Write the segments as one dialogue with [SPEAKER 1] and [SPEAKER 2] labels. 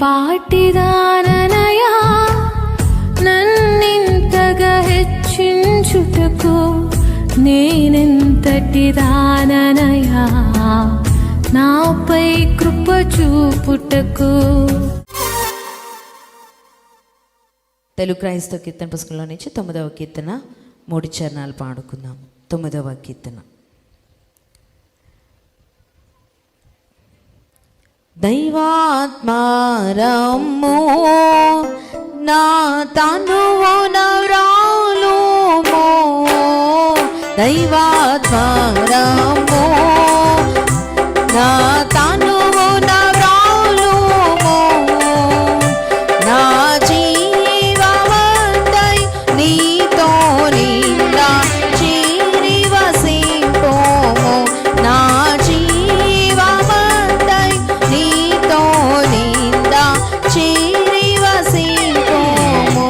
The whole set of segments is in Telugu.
[SPEAKER 1] పాటిదాననయా నన్నింతగా హెచ్చించుటకు, నేనెంతటిదాననయా నాపై కృప చూపుటకు.
[SPEAKER 2] తెలుగు క్రైస్తవ కీర్తన పుస్తకంలో నుంచి 9వ కీర్తన 3 చరణాలు పాడుకుందాం. 9వ కీర్తన. దైవాత్మారమ్ము నా తనువు నవ్రాలుమో, దైవాత్మారమ్ము నా తనువు నవ్రాలుమో, నా జీవమందై నీతో నిండా చేరి వసింపోము, నా జీవమందై నీతో నిండా చేరి వసింపోము.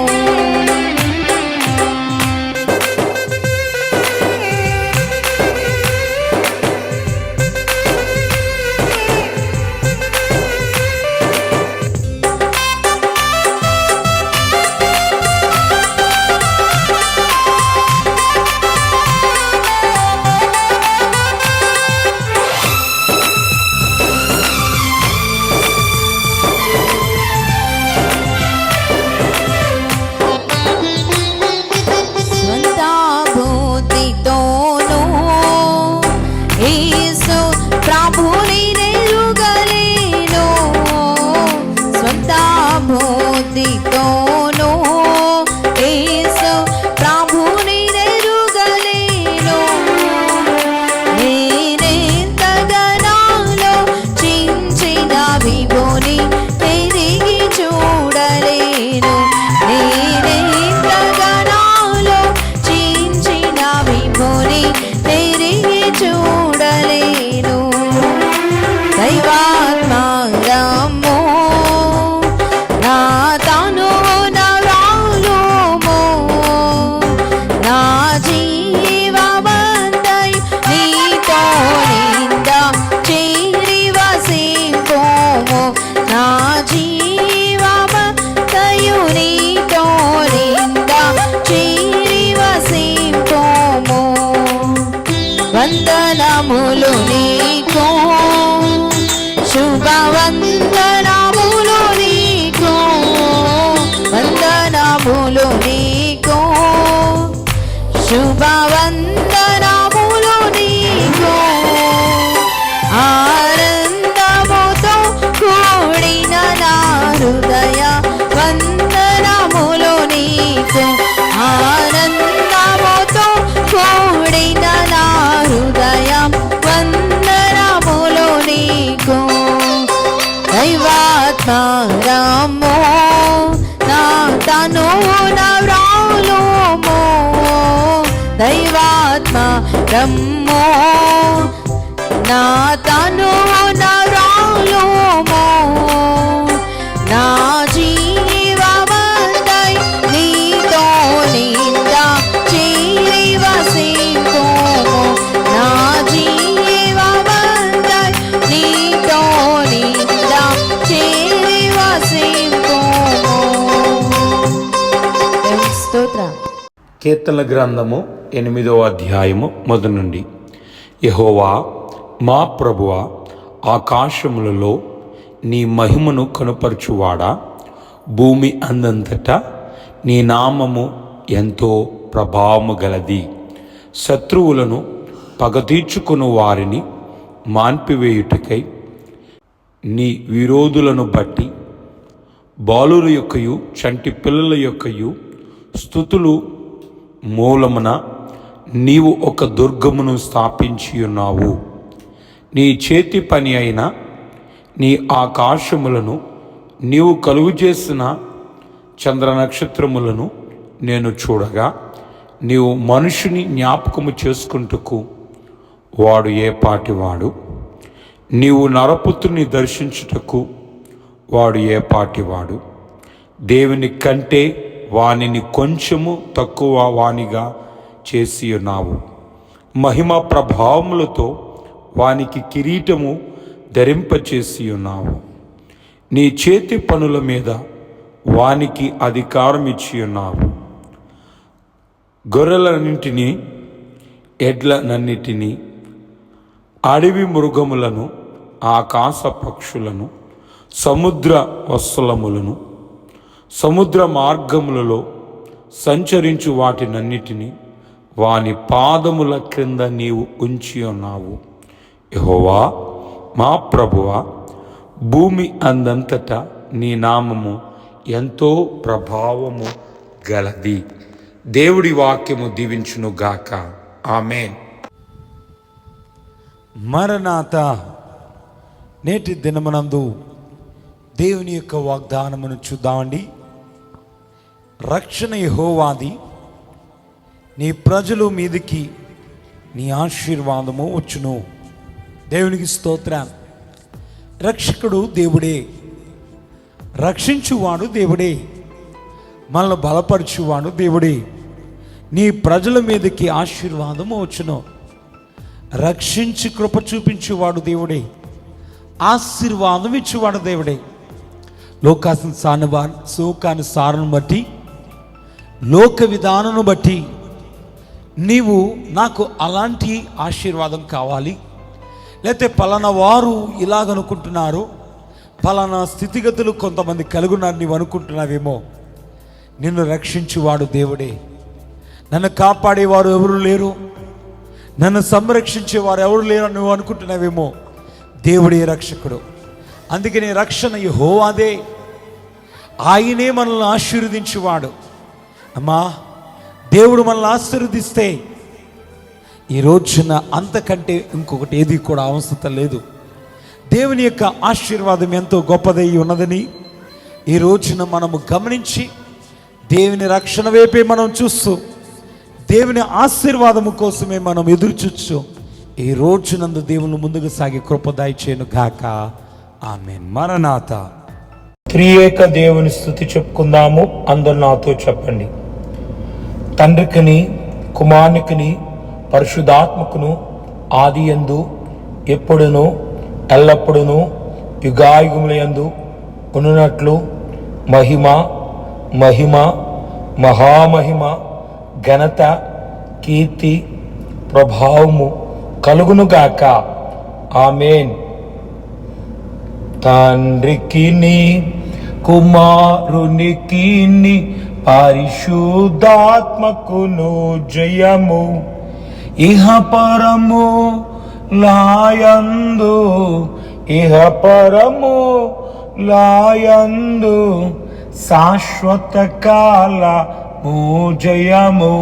[SPEAKER 2] వందనములు నీకు, శుభవందనములు నీకు, వందనములు నీకు, శుభవందనములు నీకు. ఆనందముతో కూడిన నా హృదయ వందనములు నీకు, ఆనందముతో కూడిన నా హృదయ వందనములు నీకు. దైవాత్మారమ్ము నా తనువు నవ్రాలుమో, దైవాత్మారమ్ము నా తనువు నవ్రాలుమో, నా జీవమందై నీతో నిండా చేరి వసింపోము, నా జీవమందై నీతో నిండా చేరి వసింపోము. స్తోత్రం.
[SPEAKER 3] కీర్తనల గ్రంథము 8వ అధ్యాయము మొదటి నుండి. యెహోవా మా ప్రభువా, ఆకాశములలో నీ మహిమను కనుపరచువాడా, భూమి అందంతటా నీ నామము ఎంతో ప్రభావము గలది. శత్రువులను పగతీర్చుకుని వారిని మాన్పివేయుటకై నీ విరోధులను బట్టి బాలుల యొక్కయు చంటి పిల్లల యొక్కయు స్తుతులు మూలమున నీవు ఒక దుర్గమును స్థాపించి ఉన్నావు. నీ చేతి పని అయిన నీ ఆకాశములను నీవు కలుగు చేసిన చంద్ర నక్షత్రములను నేను చూడగా, నీవు మనుషుని జ్ఞాపకము చేసుకుంటకు వాడు ఏ పాటివాడు, నీవు నరపుత్రుని దర్శించుటకు వాడు ఏ పాటివాడు. దేవుని కంటే వానిని కొంచెము తక్కువ వానిగా చేసి ఉన్నావు. మహిమ ప్రభావములతో వానికి కిరీటము ధరింపచేసి ఉన్నావు. నీ చేతి పనుల మీద వానికి అధికారం ఇచ్చి ఉన్నావు. గొర్రెలన్నింటినీ, ఎడ్లనన్నిటినీ, అడవి మృగములను, ఆకాశ పక్షులను, సముద్ర వత్సలములను, సముద్ర మార్గములలో సంచరించు వాటినన్నిటినీ వాని పాదముల క్రింద నీవు ఉంచి ఉన్నావు. యెహోవా మా ప్రభువా, భూమి అందంతటా నీ నామము ఎంతో ప్రభావము గలది. దేవుడి వాక్యము దీవించును గాక. ఆమేన్.
[SPEAKER 4] మరణాత. నేటి దినమునందు దేవుని యొక్క వాగ్దానమును చూద్దామండి. రక్షణ యెహోవాది, నీ ప్రజలు మీదికి నీ ఆశీర్వాదము వచ్చును. దేవునికి స్తోత్రం. రక్షకుడు దేవుడే, రక్షించువాడు దేవుడే, మనల్ని బలపరచువాడు దేవుడే. నీ ప్రజల మీదకి ఆశీర్వాదము వచ్చును. రక్షించి కృప చూపించేవాడు దేవుడే, ఆశీర్వాదం ఇచ్చేవాడు దేవుడే. లోకానుసారం బట్టి, లోక విధానం బట్టి నీవు నాకు అలాంటి ఆశీర్వాదం కావాలి, లేకపోతే పలానా వారు ఇలాగనుకుంటున్నారు, పలానా స్థితిగతులు కొంతమంది కలుగున్నారు నీవు అనుకుంటున్నావేమో. నిన్ను రక్షించువాడు దేవుడే. నన్ను కాపాడేవారు ఎవరు లేరు, నన్ను సంరక్షించేవారు ఎవరు లేరు నువ్వు అనుకుంటున్నావేమో. దేవుడే రక్షకుడు. అందుకని రక్షణ యెహోవాదే, ఆయనే మనల్ని ఆశీర్వదించేవాడు. అమ్మా, దేవుడు మనల్ని ఆశీర్వదిస్తే ఈ రోజున అంతకంటే ఇంకొకటి ఏది కూడా అవసరం లేదు. దేవుని యొక్క ఆశీర్వాదం ఎంతో గొప్పదై ఉన్నదని ఈ రోజున మనము గమనించి దేవుని రక్షణ వైపే మనం చూస్తూ దేవుని ఆశీర్వాదము కోసమే మనం ఎదురు చూస్తూ ఈ రోజునందు దేవుని ముందుకు సాగి కృపదాయి చేయను గాక. ఆమేన్. మరణాత.
[SPEAKER 3] త్రియేక దేవుని స్తుతి చెప్పుకుందాము. అందరు నాతో చెప్పండి. తండ్రికిని, కుమారునికిని, పరిశుద్ధాత్మకును ఆదియందు ఎప్పుడును ఎల్లప్పుడును యుగాయుగములందు ఉన్నట్లు మహిమ మహిమ మహామహిమ ఘనత కీర్తి ప్రభావము కలుగునుగాక. ఆమేన్. తండ్రికిని, కుమారునికిని, పరిశుద్ధాత్మకును జయము ఇహ పరము లాయందు, ఇహ పరము లాయందు శాశ్వత కాలము జయము.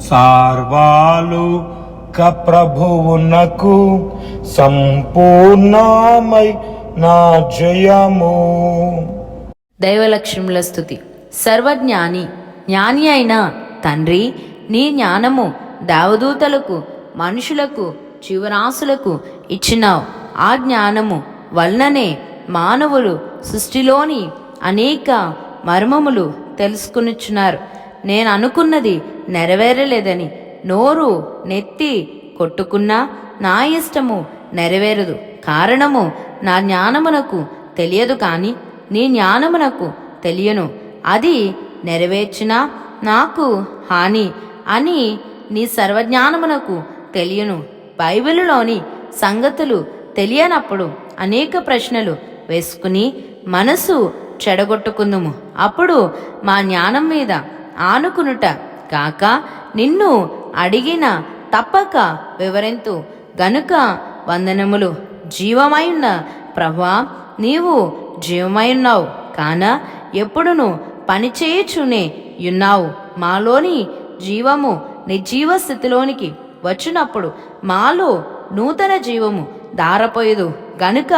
[SPEAKER 3] సార్వాలుక ప్రభువునకు సంపూర్ణమై నా జయము.
[SPEAKER 5] దైవలక్ష్యముల స్తుతి. సర్వజ్ఞాని, జ్ఞాని అయిన తండ్రి, నీ జ్ఞానము దేవదూతలకు, మనుషులకు, జీవరాశులకు ఇచ్చినావు. ఆ జ్ఞానము వలననే మానవులు సృష్టిలోని అనేక మర్మములు తెలుసుకునిచున్నారు. నేను అనుకున్నది నెరవేరలేదని నోరు నెత్తి కొట్టుకున్నా నా ఇష్టము నెరవేరదు. కారణము నా జ్ఞానమునకు తెలియదు, కానీ నీ జ్ఞానమునకు తెలియను. అది నెరవేర్చినా నాకు హాని అని నీ సర్వజ్ఞానమునకు తెలియను. బైబిలులోని సంగతులు తెలియనప్పుడు అనేక ప్రశ్నలు వేసుకుని మనసు చెడగొట్టుకుందుము. అప్పుడు మా జ్ఞానం మీద ఆనుకునుట కాక నిన్ను అడిగిన తప్పక వివరింతు గనుక వందనములు. జీవమైన్న ప్రభువా, నీవు జీవమైన్నావు కాన ఎప్పుడును పనిచేయుచునే యున్నావు. మాలోని జీవము నిర్జీవ స్థితిలోనికి వచ్చినప్పుడు మాలో నూతన జీవము దారపోయదు గనుక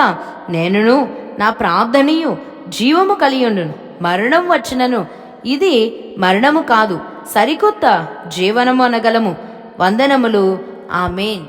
[SPEAKER 5] నేనును నా ప్రార్థనయు జీవము కలియుండును. మరణం వచ్చినను ఇది మరణము కాదు, సరికొత్త జీవనము అనగలము. వందనములు. ఆమేన్.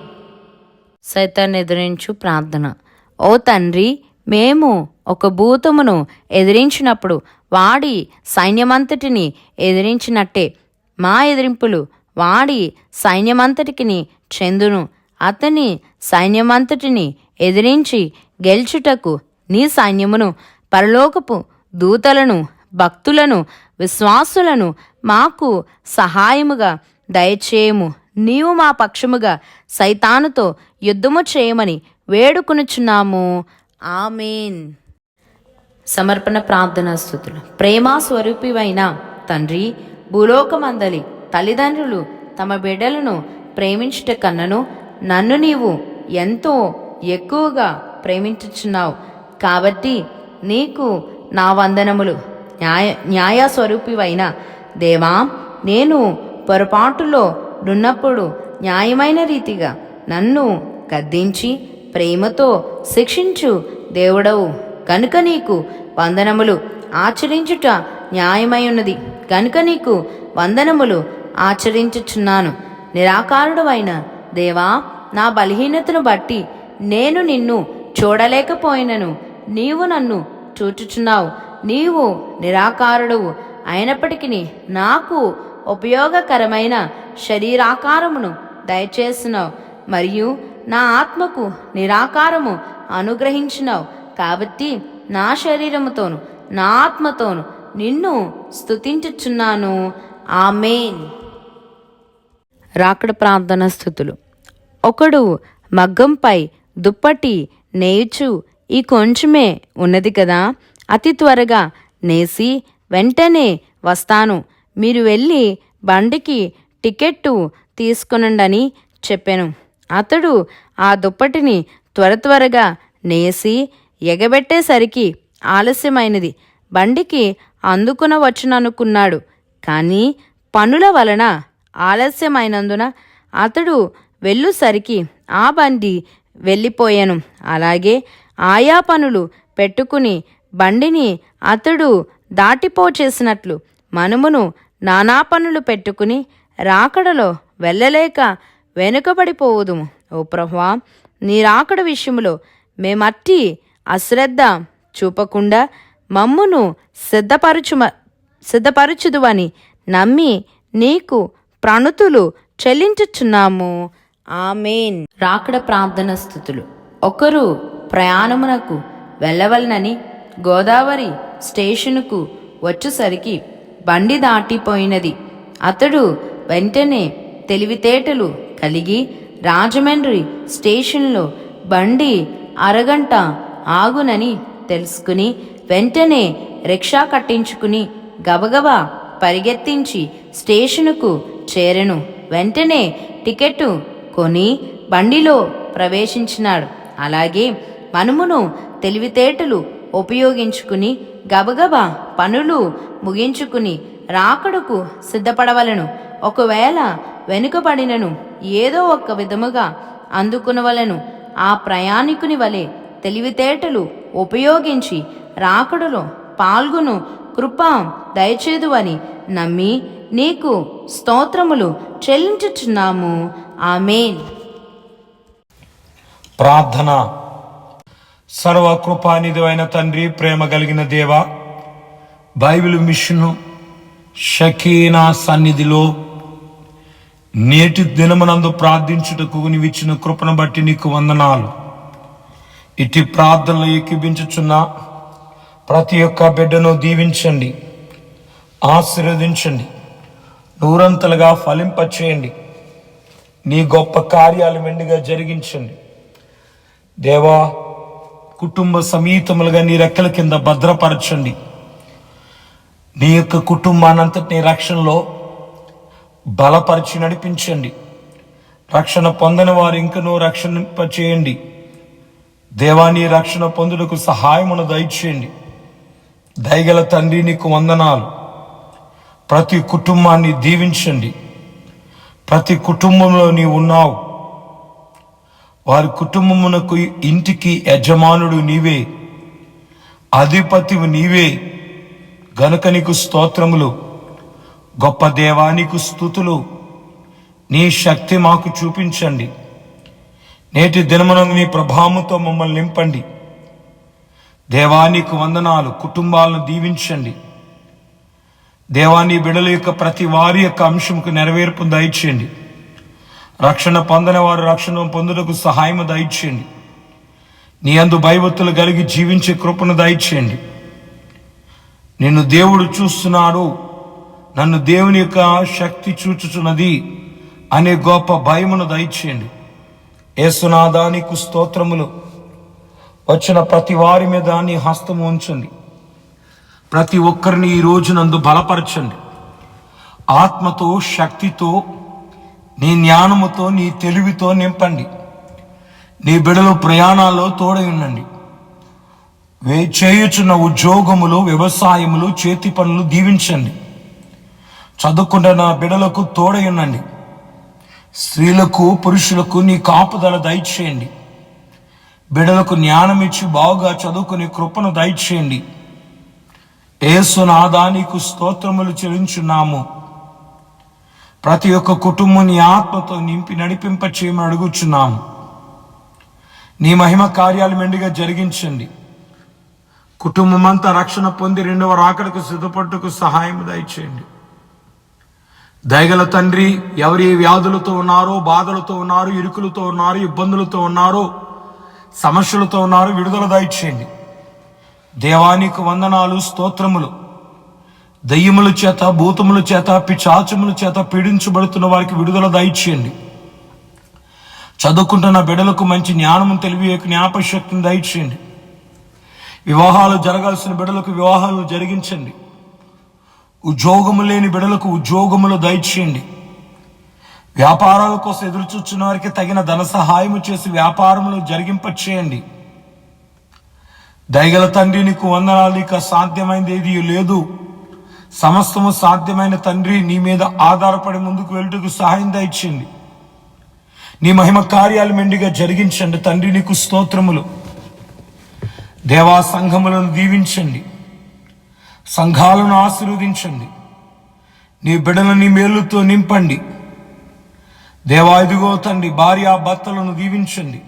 [SPEAKER 5] సైతాన్ని ఎదిరించు ప్రార్థన. ఓ తండ్రి, మేము ఒక భూతమును ఎదిరించినప్పుడు వాడి సైన్యమంతటిని ఎదిరించినట్టే మా ఎదిరింపులు వాడి సైన్యమంతటికి చెందును. అతని సైన్యమంతటిని ఎదిరించి గెలుచుటకు నీ సైన్యమును పరలోకపు దూతలను, భక్తులను, విశ్వాసులను మాకు సహాయముగా దయచేయము. నీవు మా పక్షముగా సైతానుతో యుద్ధము చేయమని వేడుకొనుచున్నాము. ఆమేన్. సమర్పణ ప్రార్థనా స్తుతులు. ప్రేమ స్వరూపివైన తండ్రి, భూలోకమందలి తల్లిదండ్రులు తమ బిడ్డలను ప్రేమించుట కన్నను నన్ను నీవు ఎంతో ఎక్కువగా ప్రేమించుచున్నావు. కాబట్టి నీకు నా వందనములు. న్యాయ స్వరూపివైన దేవా, నేను పొరపాటులో నున్నప్పుడు న్యాయమైన రీతిగా నన్ను గద్దించి ప్రేమతో శిక్షించు దేవుడవు కనుక నీకు వందనములు. ఆచరించుట న్యాయమై ఉన్నది కనుక నీకు వందనములు ఆచరించుచున్నాను. నిరాకారుడవైన దేవా, నా బలహీనతను బట్టి నేను నిన్ను చూడలేకపోయినను నీవు నన్ను చూచుచున్నావు. నీవు నిరాకారుడవు అయినప్పటికీ నాకు ఉపయోగకరమైన శరీరాకారమును దయచేసినావు మరియు నా ఆత్మకు నిరాకారము అనుగ్రహించినావు. కాబట్టి నా శరీరముతోను నా ఆత్మతోను నిన్ను స్తుతించుచున్నాను. ఆమేన్. రాకడ ప్రార్థన స్థుతులు. ఒకడు మగ్గంపై దుప్పటి నేయుచు ఈ కొంచెమే ఉన్నది కదా, అతి త్వరగా నేసి వెంటనే వస్తాను, మీరు వెళ్ళి బండికి టికెట్టు తీసుకొనండని చెప్పాను. అతడు ఆ దుప్పటిని త్వరగా నేసి ఎగబెట్టేసరికి ఆలస్యమైనది. బండికి అందుకునవచ్చుననుకున్నాడు, కానీ పనుల వలన ఆలస్యమైనందున అతడు వెళ్ళుసరికి ఆ బండి వెళ్ళిపోయాను. అలాగే ఆయా పనులు పెట్టుకుని బండిని అతడు దాటిపోచేసినట్లు మనమును నానా పనులు పెట్టుకుని రాకడలో వెళ్ళలేక వెనుకబడిపోవుదుము. ఓ ప్రభువా, నీ రాకడ విషయంలో మేమట్టి అశ్రద్ధ చూపకుండా మమ్మును సిద్ధపరచుదువని నమ్మి నీకు ప్రణుతులు చెల్లించుచున్నాము. ఆమేన్. రాకడ ప్రార్థన స్థుతులు. ఒకరు ప్రయాణమునకు వెళ్ళవలనని గోదావరి స్టేషనుకు వచ్చేసరికి బండి దాటిపోయినది. అతడు వెంటనే తెలివితేటలు కలిగి రాజమండ్రి స్టేషన్లో బండి అరగంట ఆగునని తెలుసుకుని వెంటనే రిక్షా కట్టించుకుని గబగబా పరిగెత్తించి స్టేషనుకు చేరెను. వెంటనే టికెట్టు కొని బండిలో ప్రవేశించినాడు. అలాగే మనమును తెలివితేటలు ఉపయోగించుకుని గబగబా పనులు ముగించుకుని రాకడకు సిద్ధపడవలను. ఒకవేళ వెనుకబడినను ఏదో ఒక విధముగా అందుకునవలను. ఆ ప్రయాణికుని వలె తెలివితేటలు ఉపయోగించి రాకడలో పాల్గొను కృప దయచేదువని నమ్మి నీకు స్తోత్రములు చెల్లించుచున్నాము. ఆమేన్.
[SPEAKER 3] ప్రార్థన. సర్వకృపానిధివైన తండ్రి, ప్రేమ కలిగిన దేవ, బైబిల్ మిషను షకీనా సన్నిధిలో నేటి దినమునందు ప్రార్థించుటకు నీవిచ్చిన కృపను బట్టి నీకు వందనాలు. ఇటు ప్రార్థనలు ఏకీభించుచున్న ప్రతి ఒక్క బిడ్డను దీవించండి, ఆశీర్వదించండి, నూరంతలుగా ఫలింపచేయండి. నీ గొప్ప కార్యాలు మెండుగా జరిగించండి. దేవా, కుటుంబ సమేతములుగా నీ రెక్కల కింద భద్రపరచండి. నీ యొక్క కుటుంబానంతటినీ రక్షణలో బలపరిచి నడిపించండి. రక్షణ పొందని వారు ఇంకనూ రక్షింపచేయండి. దేవా, నీ రక్షణ పొందుటకు సహాయమును దయచేయండి. దయగల తండ్రి, నీకు వందనాలు. ప్రతి కుటుంబాన్ని దీవించండి. ప్రతి కుటుంబంలో నీవు ఉన్నావు. వారి కుటుంబమునకు ఇంటికి యజమానుడు నీవే, అధిపతివు నీవే గనుక నీకు స్తోత్రములు. గొప్ప దేవా, నీకు స్తుతులు. నీ శక్తి మాకు చూపించండి. నేటి దినమున నీ ప్రభావంతో మమ్మల్ని నింపండి. దేవా, నీకు వందనాలు. కుటుంబాలను దీవించండి. దేవా, నీ బిడ్డల యొక్క ప్రతి వారి యొక్క అంశంకు నెరవేర్పు దయచేయండి. రక్షణ పొందని వారు రక్షణ పొందుటకు సహాయము దయచేయండి. నీ అందు భయభక్తులు కలిగి జీవించే కృపను దయచేయండి. నిన్ను దేవుడు చూస్తున్నాడు, నన్ను దేవుని యొక్క శక్తి చూచుచున్నది అనే గొప్ప భయమును దయచేయండి. యేసునాథా నీకు స్తోత్రములు. వచ్చిన ప్రతి వారి మీద నీ హస్తము ఉంచండి. ప్రతి ఒక్కరిని ఈ రోజు నందు బలపరచండి. ఆత్మతో, శక్తితో, నీ జ్ఞానముతో, నీ తెలివితో నింపండి. నీ బిడ్డలు ప్రయాణాల్లో తోడై ఉండండి. చేయుచున్న ఉద్యోగములు, వ్యవసాయములు, చేతి పనులు దీవించండి. చదువుకుంటున్న బిడ్డలకు తోడై ఉండండి. స్త్రీలకు, పురుషులకు నీ కాపుదల దయచేయండి. బిడ్డలకు జ్ఞానం ఇచ్చి బాగుగా చదువుకునే కృపను దయచేయండి. యేసునాథా నీకు స్తోత్రములు చెల్లించున్నాము. ప్రతి ఒక్క కుటుంబం నీ ఆత్మతో నింపి నడిపింప చేయమని అడుగుచున్నాము. నీ మహిమ కార్యాలు మెండుగా జరిగించండి. కుటుంబమంతా రక్షణ పొంది రెండవ రాకడకు సిద్ధపట్టుకు సహాయం దయచేయండి. దయగల తండ్రి, ఎవరి వ్యాధులతో ఉన్నారో, బాధలతో ఉన్నారు, ఇరుకులతో ఉన్నారు, ఇబ్బందులతో ఉన్నారో, సమస్యలతో ఉన్నారు, విడుదల దయచేయండి. దేవానికి వందనాలు, స్తోత్రములు. దయ్యముల చేత, భూతముల చేత, పిశాచముల చేత పీడించబడుతున్న వారికి విడుదల దయచేయండి. చదువుకుంటున్న బిడ్డలకు మంచి జ్ఞానము, తెలివి, జ్ఞాపశక్తిని దయచేయండి. వివాహాలు జరగాల్సిన బిడ్డలకు వివాహాలు జరిగించండి. ఉద్యోగము లేని బిడ్డలకు ఉద్యోగములు దయచేయండి. వ్యాపారాల కోసం ఎదురు చూస్తున్న వారికి తగిన ధన సహాయము చేసి వ్యాపారములు జరిగింప చేయండి. దయగల తండ్రి నీకు వందనాలు. ఇక సాధ్యమైనది ఏది లేదు. సమస్తము సాధ్యమైన తండ్రి, నీ మీద ఆధారపడి ముందుకు వెళ్ళుటకు సహాయం దయచేయండి. నీ మహిమ కార్యాలు మెండుగా జరిగించండి. తండ్రి నీకు స్తోత్రములు. దేవా సంఘములను దీవించండి. సంఘాలను ఆశీర్వదించండి. నీ బిడ్డలను నీ మేలుతో నింపండి. దేవా ఇదిగో తండ్రి, భార్య భర్తలను దీవించండి.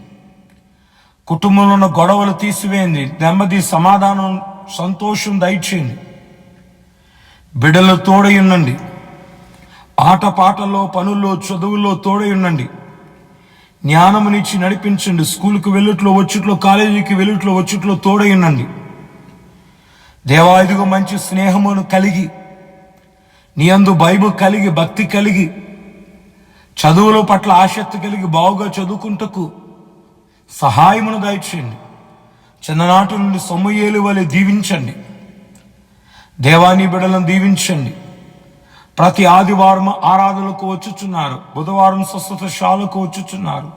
[SPEAKER 3] కుటుంబంలో ఉన్న గొడవలు తీసివేయండి. నెమ్మది, సమాధానం, సంతోషం దయచేయండి. బిడ్డలు తోడై ఉండండి. ఆటపాటల్లో, పనుల్లో, చదువుల్లో తోడై ఉండండి. జ్ఞానమునిచ్చి నడిపించండి. స్కూల్కి వెళ్ళుట్లో వచ్చుట్లో, కాలేజీకి వెళ్ళుట్లో వచ్చుట్లో తోడై ఉండండి. దేవా ఇదిగో మంచి స్నేహమును కలిగి, నీ యందు భయము కలిగి, భక్తి కలిగి, చదువుల పట్ల ఆసక్తి కలిగి బాగుగా చదువుకుంటకు సహాయమును దయచేయండి. చిన్ననాటి నుండి సమూయేలు వలె దీవించండి. దేవాని బిడ్డలను దీవించండి. ప్రతి ఆదివారం ఆరాధనలకు వచ్చుచున్నారు. బుధవారం స్వస్థతశాలకు వచ్చుచున్నారు.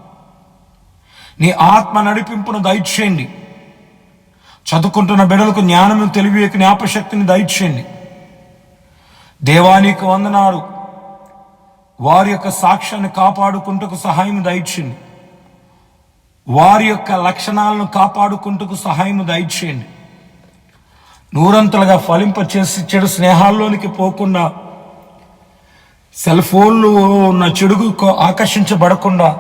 [SPEAKER 3] నీ ఆత్మ నడిపింపును దయచేయండి. చదువుకుంటున్న బిడ్డలకు జ్ఞానము, తెలివి, జ్ఞాపశక్తిని దయచేయండి. దేవానికి వందనాలు. వారి యొక్క సాక్ష్యాన్ని కాపాడుకుంటకు సహాయం దయచేయండి. వారి యొక్క లక్షణాలను కాపాడుకుంటకు సహాయం దయచేయండి. నూరంతలుగా ఫలింపచేసి చెడు స్నేహాల్లోనికి పోకుండా, సెల్ ఫోన్లు ఉన్న చెడుకు ఆకర్షించబడకుండా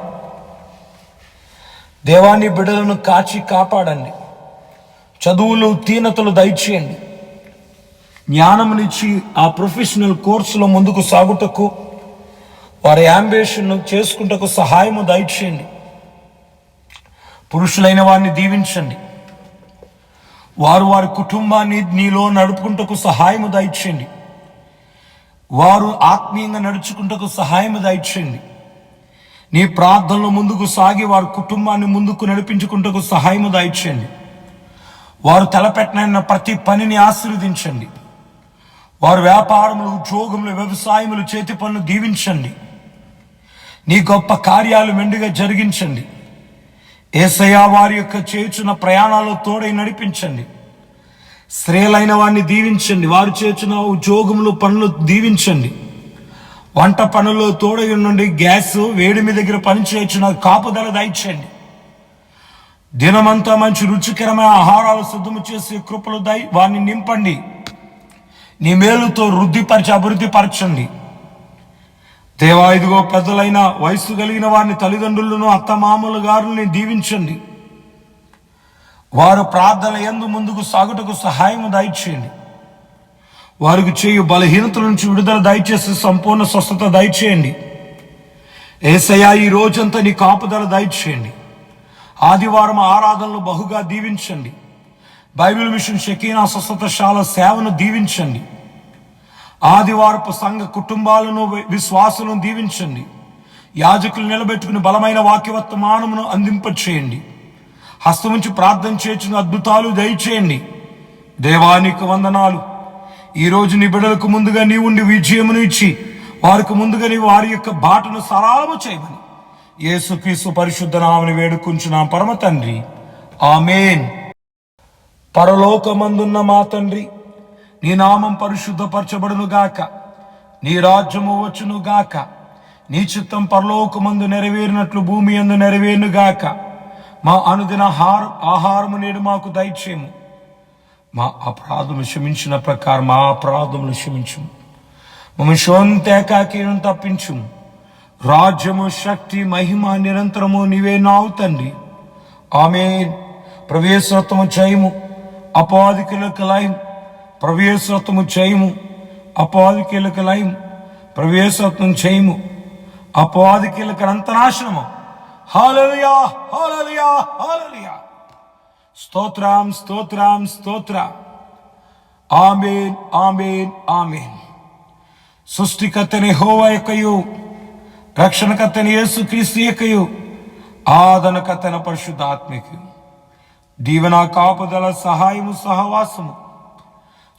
[SPEAKER 3] దేవాని బిడ్డలను కాచి కాపాడండి. చదువులు, తీనతలు దయచేయండి. జ్ఞానమునిచ్చి ఆ ప్రొఫెషనల్ కోర్సులో ముందుకు సాగుటకు, వారి యాంబిషన్ చేసుకుంటకు సహాయము దయచేయండి. పురుషులైన వారిని దీవించండి. వారు వారి కుటుంబాన్ని నీలో నడుపుకుంటకు సహాయము దయచేయండి. వారు ఆత్మీయంగా నడుచుకుంటకు సహాయము దయచేయండి. నీ ప్రార్థనలో ముందుకు సాగి వారి కుటుంబాన్ని ముందుకు నడిపించుకుంటకు సహాయము దయచేయండి. వారు తలపెట్టిన ప్రతి పనిని ఆశీర్వదించండి. వారు వ్యాపారములు, ఉద్యోగములు, వ్యవసాయములు, చేతి పనులు దీవించండి. నీ గొప్ప కార్యాలు మెండుగా జరిగించండి. యేసయ్యా వారి యొక్క చేయుచున్న ప్రయాణాలు తోడై నడిపించండి. స్త్రీలైన వారిని దీవించండి. వారు చేస్తున్న ఉద్యోగములు, పనులు దీవించండి. వంట పనుల్లో తోడై ఉండండి. గ్యాస్ వేడి మీ దగ్గర పని చేయుచున్న కాపుదల దయచేయండి. దినమంతా మంచి రుచికరమైన ఆహారాలు సిద్ధము చేసి కృపలు వారిని నింపండి. నీ మేలుతో వృద్ధిపరిచి అభివృద్ధిపరచండి. దేవా ఇదిగో పెద్దలైన వయసు కలిగిన వారిని, తల్లిదండ్రులను, అత్తమామల గారుల్ని దీవించండి. వారు ప్రార్థన యందు ముందుకు సాగుటకు సహాయం దయచేయండి. వారికి చేయు బలహీనతల నుంచి విడుదల దయచేసి సంపూర్ణ స్వస్థత దయచేయండి. యేసయ్యా ఈ రోజంతా నీ కాపుదల దయచేయండి. ఆదివారం ఆరాధనలు బహుగా దీవించండి. బైబిల్ మిషన్ షకీనా స్వస్థతశాల సేవను దీవించండి. ఆదివారపు సంఘ కుటుంబాలను విశ్వాసులను దీవించండి. యాజకులు నిలబెట్టుకుని బలమైన వాక్యవర్తమానమును అందింపచేయండి. హస్తముంచి ప్రార్థన చేసిన అద్భుతాలు దయచేయండి. దేవానికి వందనాలు. ఈరోజు నీ బిడ్డలకు ముందుగా నీ ఉండి విజయమును ఇచ్చి వారికి ముందుగా నీ వారి యొక్క బాటను సరళము చేయమని యేసుక్రీస్తు పరిశుద్ధ నామమున వేడుకుంటున్నాం పరమ తండ్రి, ఆమేన్. పరలోకమందున్న మా తండ్రి, నీ నామం పరిశుద్ధపరచబడును గాక, నీ రాజ్యము వచ్చును గాక, నీ చిత్తం పరలోకమందు నెరవేరినట్లు భూమి యందు నెరవేరును గాక. మా అనుదిన ఆహారము నేడు మాకు దయచేయము. మా అపరాధములు క్షమించిన ప్రకారం మా అపరాధములు క్షమించుము. మమ్మ శోంతేకాకీనం తప్పించుము. రాజ్యము, శక్తి, మహిమ నిరంతరము నీవే నావు తండ్రి, ఆమేన్. ప్రవేశత్వము చేయము, అపాధికులకు లయం. ప్రవేశత్వము చేయము, అపాధికులకు లయం. ప్రవేశత్వం చేయము, అపాధికులకు అంతనాశనము. హల్లెలూయా, హల్లెలూయా, హల్లెలూయా. స్తోత్రం, స్తోత్రం, స్తోత్ర. ఆమేన్, ఆమేన్, ఆమేన్. సృష్టికర్తని యెహోవా యొక్కయు, రక్షణకర్తని యేసుక్రీస్తు యొక్కయు, ఆదరణకర్తైన పరిశుద్ధాత్మకు దీవెన, కాపుదల, సహాయము, సహవాసము,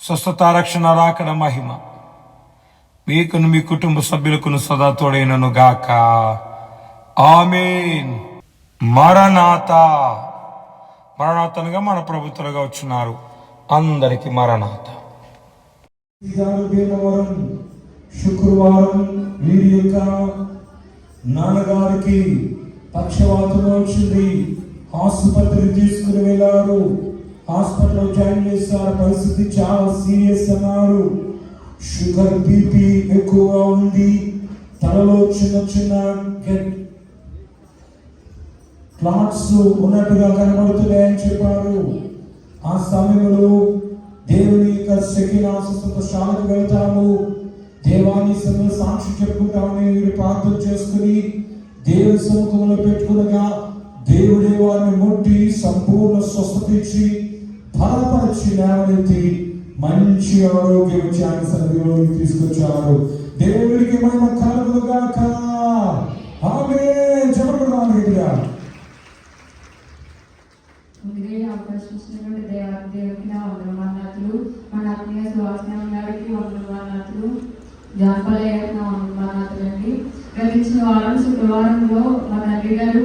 [SPEAKER 3] స్వస్థత, రక్షణ, రాకడ, మహిమ మీకును మీ కుటుంబ సభ్యులకును సదా తోడైనను గాక. ఆమేన్. మరణాతా. మరణాతనుగా మన ప్రభుత్వగా వచ్చినారు. అందరికి మరణాత.
[SPEAKER 6] శుక్రవారం వీరి యొక్క నాన్నగారికి పక్షవాతం వచ్చింది. ఆసుపత్రికి తీసుకుని వెళ్ళారు. హాస్పిటల్లో జాయిన్ చేశారు. పరిస్థితి చాలా సీరియస్ అన్నారు. షుగర్, బీపీ ఎక్కువగా ఉంది. తలలో చిన్న చిన్న క్లాట్స్ ఉన్నట్టుగా కనబడుతున్నాయని చెప్పారు. ఆ సమయంలో దేవుని యొక్క షకీనా స్వస్థతశాలకు వెళ్తాము, దేవాన్ని సమయంలో సాక్షి చెప్పుకుంటామని వీరు ప్రార్థన చేసుకుని దేవుని సముఖంలో పెట్టుకునగా దేవుడే వారిని ముట్టి సంపూర్ణ స్వస్థత ఇచ్చి బలపరిచి లేవనెత్తి మంచి ఆరోగ్యం ఇచ్చి ఆయన సన్నిధిలోకి తీసుకొచ్చారు. దేవుడికి మహిమ కలుగును గాక. ఆమేన్. జయముగా.
[SPEAKER 7] ముందుగా అవకాశం ఇచ్చినటువంటి దేవునికి నా వందనాలు. మన ఆత్మీయ సువాసన గారికి వందనాలు. జాంపలయ్యకు నా వందనాలు అండి. గతించిన వారం శుక్రవారంలో మా తండ్రి గారు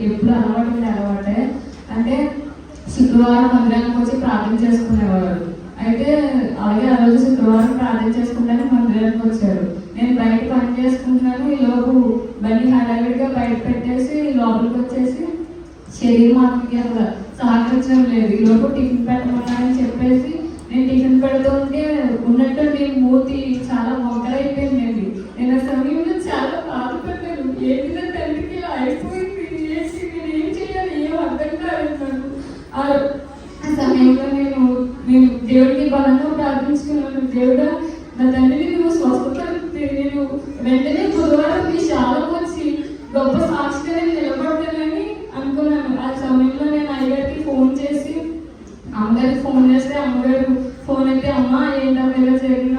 [SPEAKER 7] ఎప్పుడు అలవాటే అంటే శుక్రవారం మందిరానికి వచ్చి ప్రార్థన చేసుకునేవారు. అయితే అలాగే ఆ రోజు శుక్రవారం ప్రార్థన చేసుకుంటానికి మందిరానికి వచ్చారు. నేను బయట పని చేసుకుంటున్నాను. ఈ లోపు బండి హడావిడిగా బయట పెట్టేసి లోపలికి వచ్చేసి శరీరం మాత్రకి అసలు సహకరించడం లేదు. ఈ లోపు టిఫిన్ పెట్టమన్నారని చెప్పేసి నేను టిఫిన్ పెడుతూ ఉంటే ఉన్నట్టు నేను మూతి చాలా మొక్కలైపోయిందండి. నేను ఆ సమయంలో చాలా బాధపడ్డాను. ఏంటి తండ్రికి ఇలా అయిపోయింది, నేను ఏం చేయాలి, ఏం అర్థం కాలేదు. ఆ సమయంలో నేను దేవుడికి బలంగా ప్రార్థించుకున్నాను. దేవుడా, నా తండ్రిని నువ్వు స్వస్థత. నేను వెంటనే బుధవారం మీ శాలకు వచ్చి గొప్ప సాక్షిగా నేను నిలబడతానని అనుకున్నాను. ఆ సమయంలో నేను అయ్యగారికి ఫోన్ చేసి అమ్మగారికి ఫోన్ చేస్తే అమ్మగారు ఫోన్ అయితే, అమ్మ ఏంటమ్మా ఇలా జరిగింది